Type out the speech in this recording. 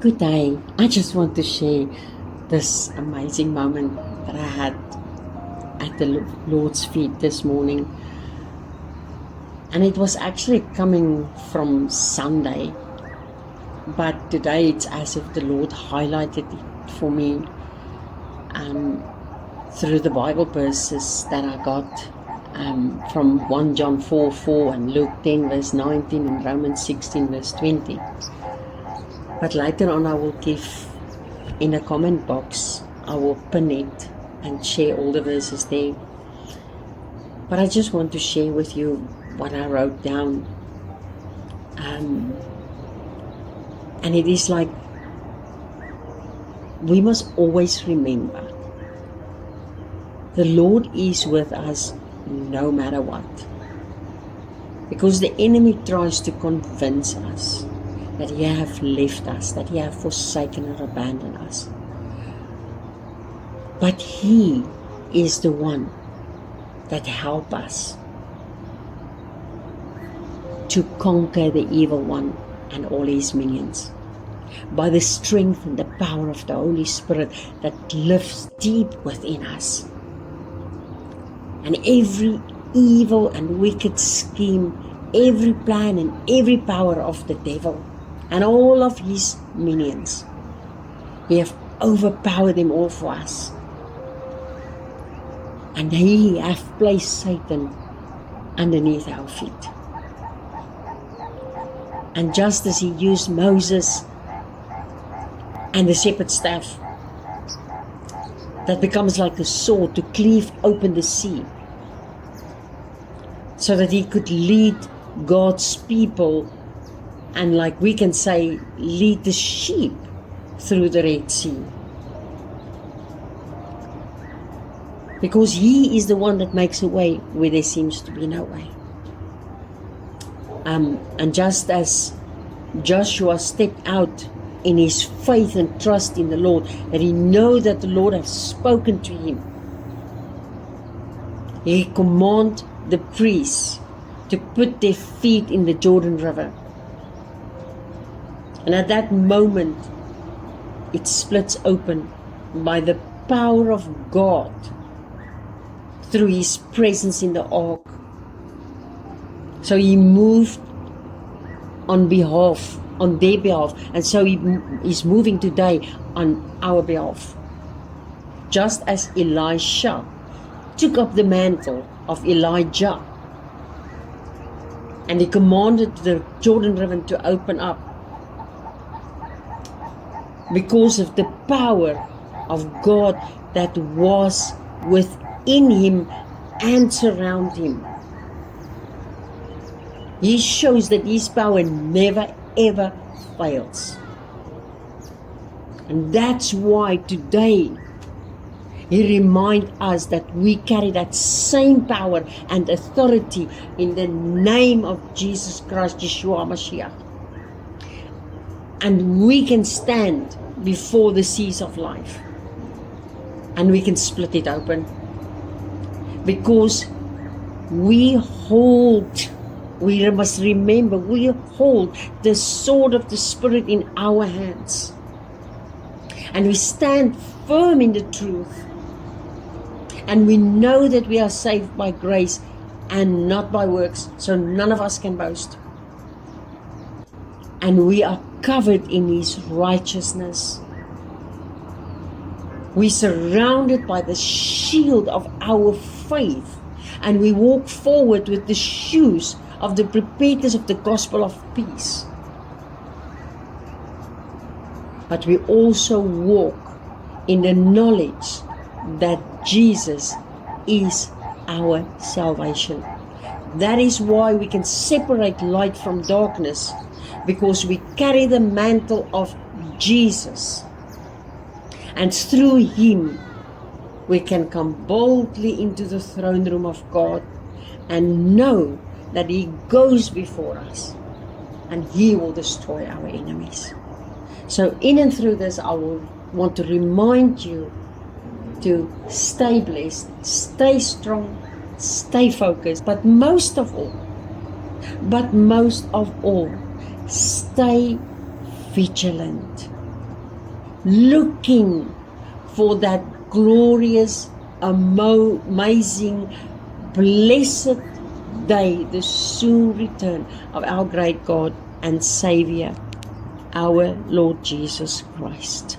Good day. I just want to share this amazing moment that I had at the Lord's feet this morning. And it was actually coming from Sunday, but today it's as if the Lord highlighted it for me through the Bible verses that I got from 1 John 4:4 and Luke 10 verse 19 and Romans 16 verse 20. But later on I will give in a comment box, I will pin it and share all the verses there. But I just want to share with you what I wrote down. And it is like, we must always remember the Lord is with us no matter what. Because the enemy tries to convince us that He have left us, that He have forsaken or abandoned us. But He is the one that help us to conquer the evil one and all his minions by the strength and the power of the Holy Spirit that lives deep within us. And every evil and wicked scheme, every plan and every power of the devil and all of his minions, He have overpowered them all for us. And He have placed Satan underneath our feet. And just as He used Moses and the shepherd's staff, that becomes like a sword to cleave open the sea, so that He could lead God's people, and like we can say, lead the sheep through the Red Sea. Because He is the one that makes a way where there seems to be no way. And just as Joshua stepped out in his faith and trust in the Lord, that he know that the Lord has spoken to him, he commanded the priests to put their feet in the Jordan River. And at that moment, it splits open by the power of God through His presence in the ark. So He moved on their behalf, and so He is moving today on our behalf. Just as Elisha took up the mantle of Elijah, and he commanded the Jordan River to open up because of the power of God that was within him and surround him. He shows that His power never ever fails. And that's why today He reminds us that we carry that same power and authority in the name of Jesus Christ, Yeshua Mashiach. And we can stand before the seas of life, and we can split it open, because we must remember, we hold the sword of the Spirit in our hands. And we stand firm in the truth. And we know that we are saved by grace and not by works, so none of us can boast. And we are covered in His righteousness. We surrounded by the shield of our faith, and we walk forward with the shoes of the preparedness of the gospel of peace. But we also walk in the knowledge that Jesus is our salvation. That is why we can separate light from darkness, because we carry the mantle of Jesus. And through Him, we can come boldly into the throne room of God and know that He goes before us and He will destroy our enemies. So in and through this, I will want to remind you to stay blessed, stay strong, stay focused, but most of all, stay vigilant, looking for that glorious, amazing, blessed day, the soon return of our great God and Savior, our Lord Jesus Christ.